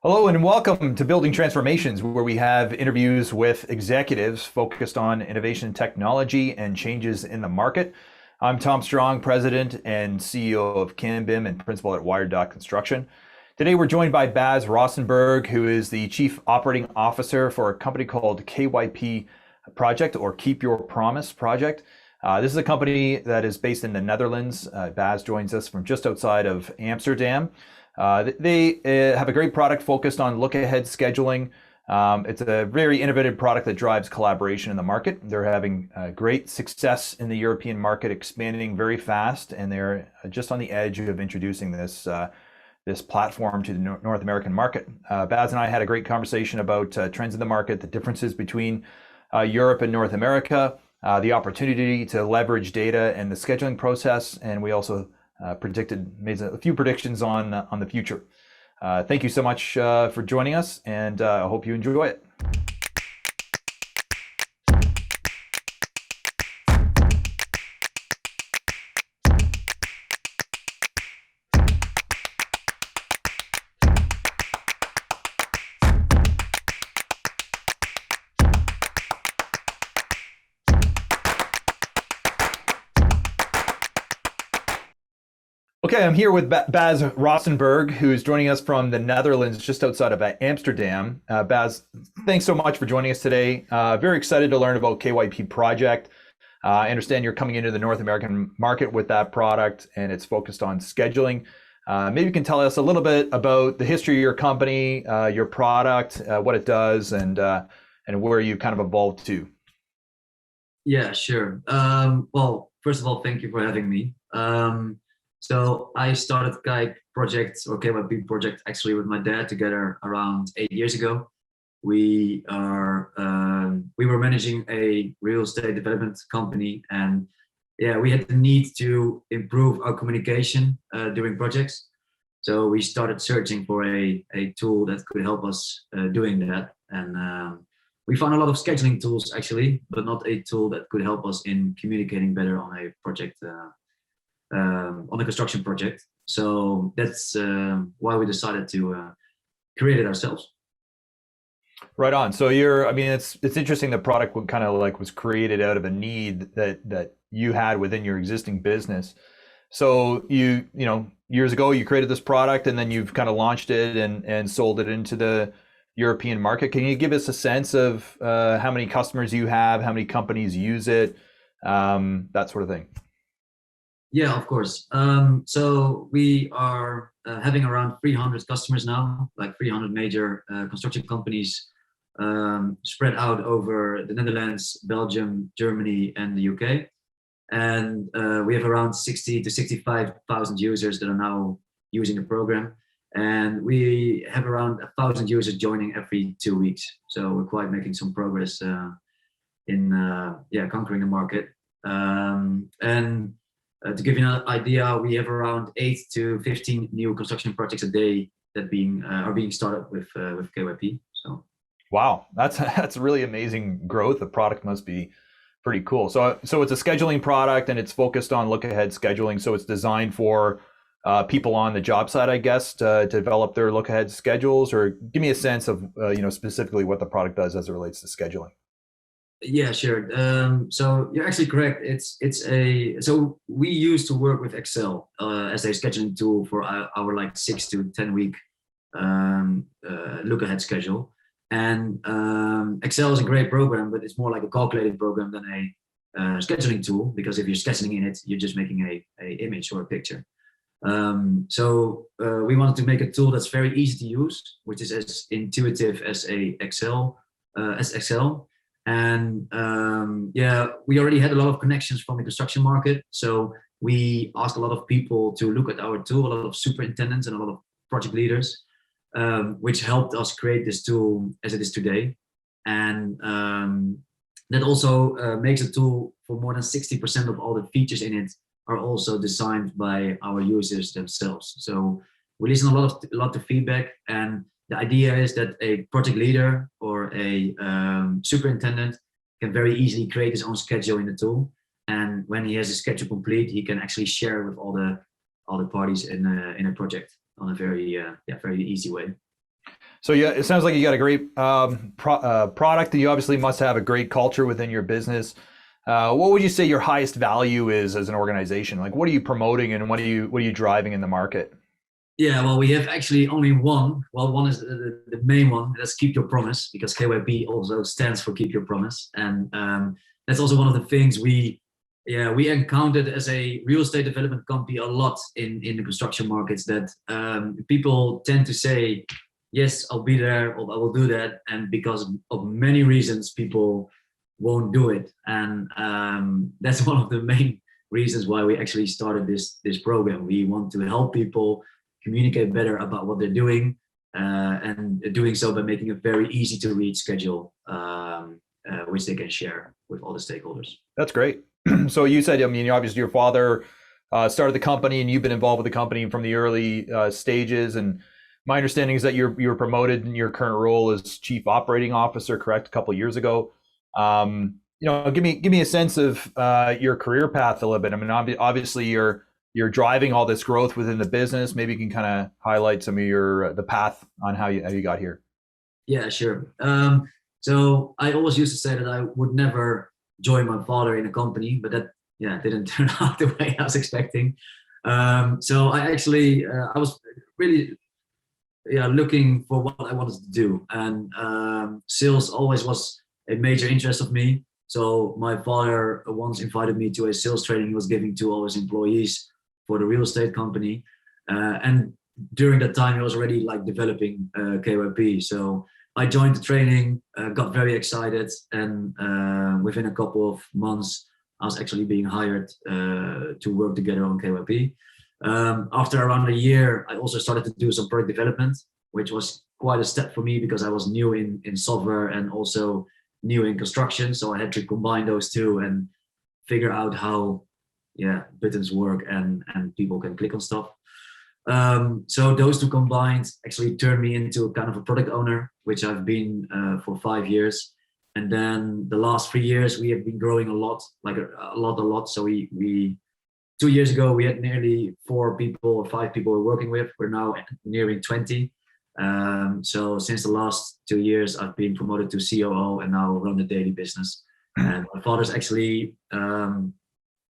Hello and welcome to Building Transformations, where we have interviews with executives focused on innovation technology and changes in the market. I'm Tom Strong, President and CEO of CanBIM and Principal at Wired Construction. Today we're joined by Bas Roestenberg, who is the Chief Operating Officer for a company called KYP Project, or Keep Your Promise Project. This is a company that is based in the Netherlands. Bas joins us from just outside of Amsterdam. They have a great product focused on look-ahead scheduling. It's a very innovative product that drives collaboration in the market. They're having great success in the European market, expanding very fast, and they're just on the edge of introducing this platform to the North American market. Bas and I had a great conversation about trends in the market, the differences between Europe and North America, the opportunity to leverage data and the scheduling process, and we also made a few predictions on the future. Thank you so much for joining us, and I hope you enjoy it. Okay, I'm here with Bas Roestenberg, who is joining us from the Netherlands, just outside of Amsterdam. Bas, thanks so much for joining us today. Very excited to learn about KYP Project. I understand you're coming into the North American market with that product, and it's focused on scheduling. Maybe you can tell us a little bit about the history of your company, your product, what it does, and where you kind of evolved to. Yeah, sure. Well, first of all, thank you for having me. So I started KYP project actually with my dad together around 8 years ago. We were managing a real estate development company, and yeah, we had the need to improve our communication during projects. So we started searching for a tool that could help us doing that, and we found a lot of scheduling tools actually, but not a tool that could help us in communicating better on a project. On a construction project. So that's why we decided to create it ourselves. Right on. So it's interesting. The product was created out of a need that you had within your existing business. So you years ago you created this product, and then you've kind of launched it and sold it into the European market. Can you give us a sense of how many customers you have, how many companies use it, that sort of thing? Yeah, of course. So we are having around 300 customers now, like 300 major construction companies spread out over the Netherlands, Belgium, Germany, and the UK. And we have around 60 to 65,000 users that are now using the program. And we have around 1,000 users joining every 2 weeks. So we're quite making some progress in conquering the market. To give you an idea, we have around 8 to 15 new construction projects a day that are being started with KYP. So, wow, that's really amazing growth. The product must be pretty cool. So it's a scheduling product, and it's focused on look-ahead scheduling. So it's designed for people on the job site, I guess, to develop their look-ahead schedules. Or give me a sense of specifically what the product does as it relates to scheduling. Yeah, sure. So you're actually correct. So we used to work with Excel as a scheduling tool for our like 6 to 10 week look ahead schedule. And Excel is a great program, but it's more like a calculating program than a scheduling tool, because if you're scheduling in it, you're just making a image or a picture. So we wanted to make a tool that's very easy to use, which is as intuitive as Excel. And we already had a lot of connections from the construction market. So we asked a lot of people to look at our tool, a lot of superintendents and a lot of project leaders, which helped us create this tool as it is today. And that also makes a tool for more than 60% of all the features in it are also designed by our users themselves. So we listen a lot to feedback, and the idea is that a project leader or a superintendent can very easily create his own schedule in the tool. And when he has a schedule complete, he can actually share with all the parties in a project on a very easy way. So yeah, it sounds like you got a great product, and you obviously must have a great culture within your business. What would you say your highest value is as an organization? Like, what are you promoting, and what are you driving in the market? Yeah, well, we have actually only one. Well, one is the main one. That's keep your promise, because KYP also stands for keep your promise, and that's also one of the things we encountered as a real estate development company a lot in the construction markets, that people tend to say, yes, I'll be there, or I will do that, and because of many reasons, people won't do it, and that's one of the main reasons why we actually started this program. We want to help people communicate better about what they're doing, and doing so by making a very easy to read schedule, which they can share with all the stakeholders. That's great. So you said, I mean, obviously your father started the company, and you've been involved with the company from the early stages. And my understanding is that you were promoted in your current role as chief operating officer, correct, a couple of years ago. Give me a sense of your career path a little bit. I mean, obviously you're driving all this growth within the business. Maybe you can kind of highlight some of the path on how you got here. Yeah, sure. So I always used to say that I would never join my father in a company, but that didn't turn out the way I was expecting. So I was really looking for what I wanted to do, and sales always was a major interest of me. So my father once invited me to a sales training he was giving to all his employees for the real estate company, and during that time he was already like developing KYP. So I joined the training, got very excited, and within a couple of months I was actually being hired to work together on KYP. After around a year, I also started to do some product development, which was quite a step for me because I was new in software and also new in construction. So I had to combine those two and figure out how buttons work and people can click on stuff. So those two combined actually turned me into kind of a product owner, which I've been for 5 years. And then the last 3 years, we have been growing a lot, like a lot. So we 2 years ago, we had nearly 4 people or 5 people we're working with. We're now nearing 20. So since the last 2 years, I've been promoted to COO and now run the daily business. And my father's actually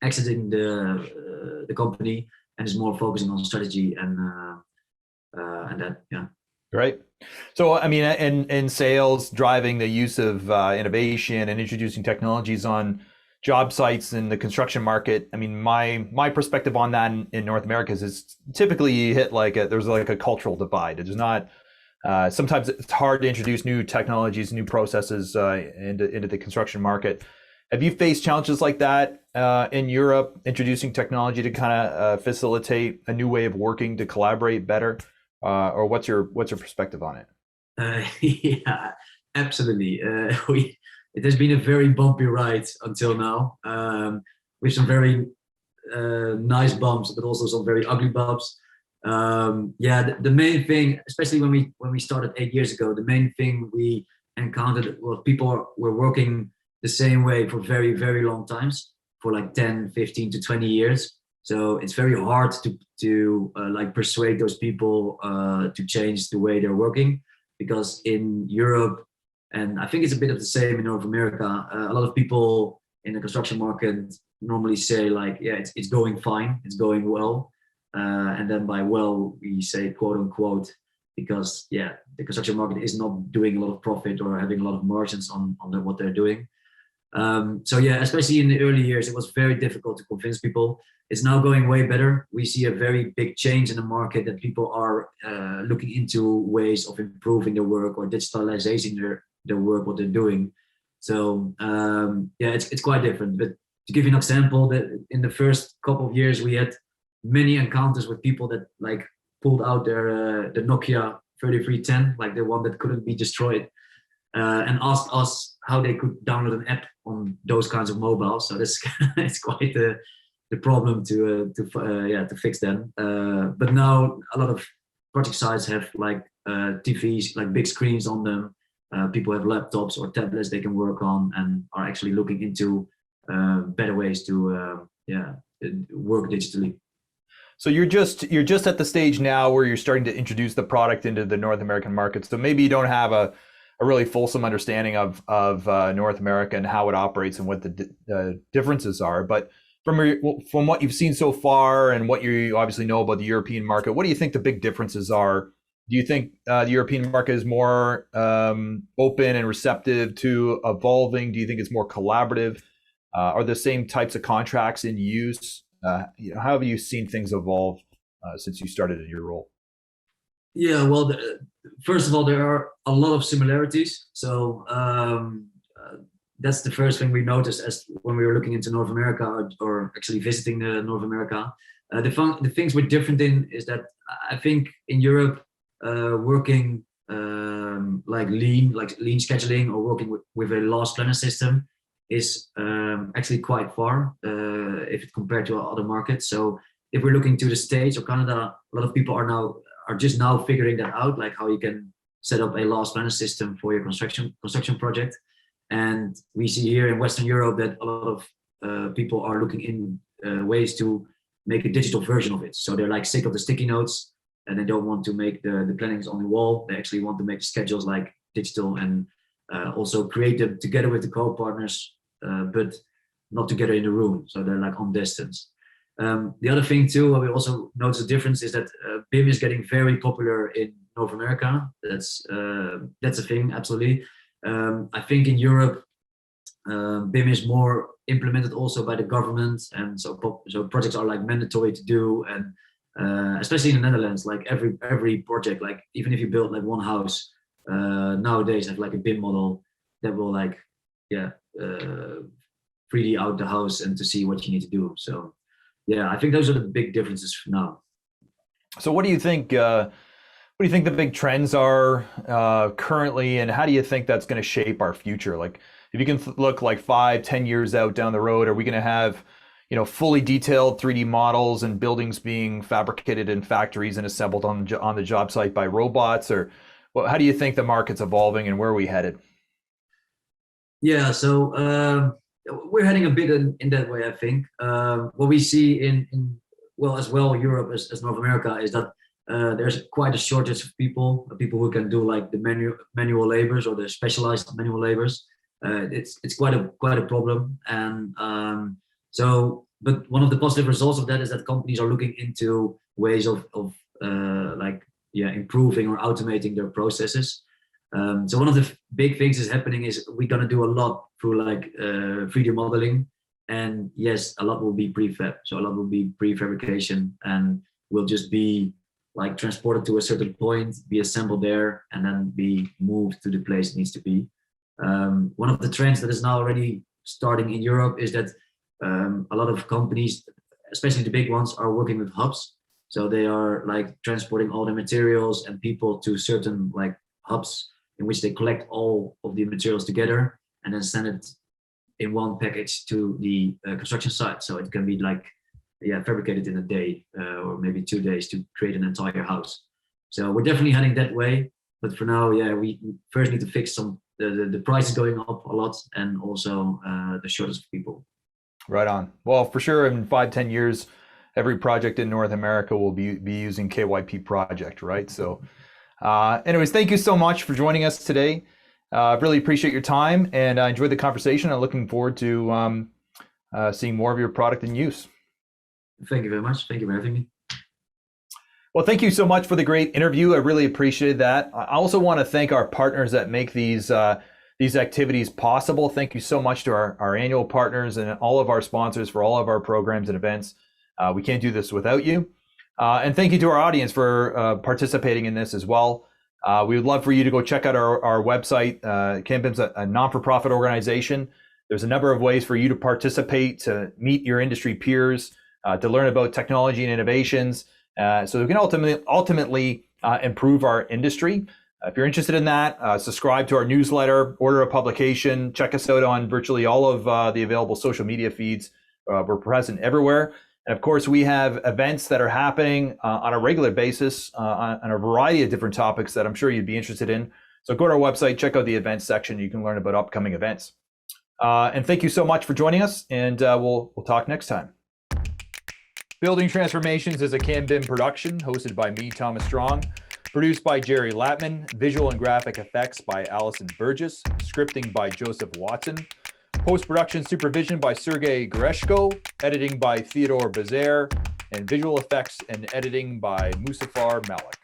exiting the company and is more focusing on strategy and that. Right. So, I mean, in sales, driving the use of innovation and introducing technologies on job sites in the construction market. I mean, my perspective on that in North America is typically you hit there's like a cultural divide. It is not. Sometimes it's hard to introduce new technologies, new processes into the construction market. Have you faced challenges like that in Europe, introducing technology to kind of facilitate a new way of working to collaborate better? Or what's your perspective on it? Yeah, absolutely. It has been a very bumpy ride until now, with some very nice bumps, but also some very ugly bumps. The main thing, especially when we started 8 years ago, the main thing we encountered was people were working the same way for very, very long times, for like 10, 15 to 20 years. So it's very hard to persuade those people to change the way they're working, because in Europe, and I think it's a bit of the same in North America, a lot of people in the construction market normally say it's going fine, it's going well, and then by well we say quote unquote, because the construction market is not doing a lot of profit or having a lot of margins on what they're doing. Especially in the early years, it was very difficult to convince people. It's now going way better. We see a very big change in the market, that people are looking into ways of improving their work or digitalizing their work, what they're doing. So it's quite different. But to give you an example, that in the first couple of years, we had many encounters with people that pulled out their the Nokia 3310, like the one that couldn't be destroyed, and asked us how they could download an app on those kinds of mobiles. So this it's quite the problem to fix them. But now a lot of project sites have TVs, like big screens on them. People have laptops or tablets they can work on, and are actually looking into better ways to work digitally. So you're just at the stage now where you're starting to introduce the product into the North American market. So maybe you don't have a really fulsome understanding of North America and how it operates and what the differences are. But from what you've seen so far and what you obviously know about the European market, what do you think the big differences are? Do you think the European market is more open and receptive to evolving? Do you think it's more collaborative? Are the same types of contracts in use? How have you seen things evolve since you started in your role? Yeah, well, first of all, there are a lot of similarities. So that's the first thing we noticed as when we were looking into North America or actually visiting North America. The things we're different in is that I think in Europe, working like lean scheduling or working with a loss planner system is actually quite far if it compared to other markets. So if we're looking to the States or Canada, a lot of people are just now figuring that out, like how you can set up a loss planner system for your construction project. And we see here in Western Europe that a lot of people are looking in ways to make a digital version of it. So they're like sick of the sticky notes and they don't want to make the plannings on the wall. They actually want to make the schedules like digital and also create them together with the co-partners, but not together in the room. So they're like on distance. The other thing too, we also notice a difference is that BIM is getting very popular in North America. That's a thing, absolutely. I think in Europe, BIM is more implemented also by the government, and so projects are like mandatory to do, and especially in the Netherlands, like every project, like even if you build like one house, nowadays have like a BIM model that will like 3D out the house and to see what you need to do. So yeah, I think those are the big differences for now. So what do you think? What do you think the big trends are currently, and how do you think that's going to shape our future? Like, if you can look like 5, 10 years out down the road, are we going to have, fully detailed 3D models and buildings being fabricated in factories and assembled on the job site by robots, or how do you think the market's evolving and where are we headed? Yeah, so we're heading a bit in that way, I think. What we see in as well Europe as North America is that there's quite a shortage of people who can do like the manual labors or the specialized manual labors. It's quite a problem, and but one of the positive results of that is that companies are looking into ways of improving or automating their processes. So one of the big things is happening is we're gonna do a lot through like 3D modeling, and yes, a lot will be prefab. So a lot will be prefabrication, and will just be like transported to a certain point, be assembled there, and then be moved to the place it needs to be. One of the trends that is now already starting in Europe is that a lot of companies, especially the big ones, are working with hubs. So they are like transporting all the materials and people to certain like hubs in which they collect all of the materials together and then send it in one package to the construction site. So it can be like fabricated in a day or maybe 2 days to create an entire house. So we're definitely heading that way. But for now, we first need to fix the price is going up a lot, and also the shortage of people. Right on. Well, for sure, in 5, 10 years, every project in North America will be using KYP Project, right? So anyways, thank you so much for joining us today. Really appreciate your time, and I enjoyed the conversation. I'm looking forward to seeing more of your product in use. Thank you very much. Thank you for having me. Well, thank you so much for the great interview. I really appreciated that. I also want to thank our partners that make these activities possible. Thank you so much to our annual partners and all of our sponsors for all of our programs and events. We can't do this without you. And thank you to our audience for participating in this as well. We would love for you to go check out our website. CanBIM's a non-for-profit organization. There's a number of ways for you to participate, to meet your industry peers, to learn about technology and innovations, so we can ultimately improve our industry. If you're interested in that, subscribe to our newsletter, order a publication, check us out on virtually all of the available social media feeds. We're present everywhere. And of course, we have events that are happening on a regular basis on a variety of different topics that I'm sure you'd be interested in. So go to our website, check out the events section. You can learn about upcoming events. And thank you so much for joining us, and we'll talk next time. Building Transformations is a CanBIM production hosted by me, Thomas Strong, produced by Jerry Latman, visual and graphic effects by Allison Burgess, scripting by Joseph Watson, post-production supervision by Sergey Greshko, editing by Theodore Bazaar, and visual effects and editing by Musafar Malik.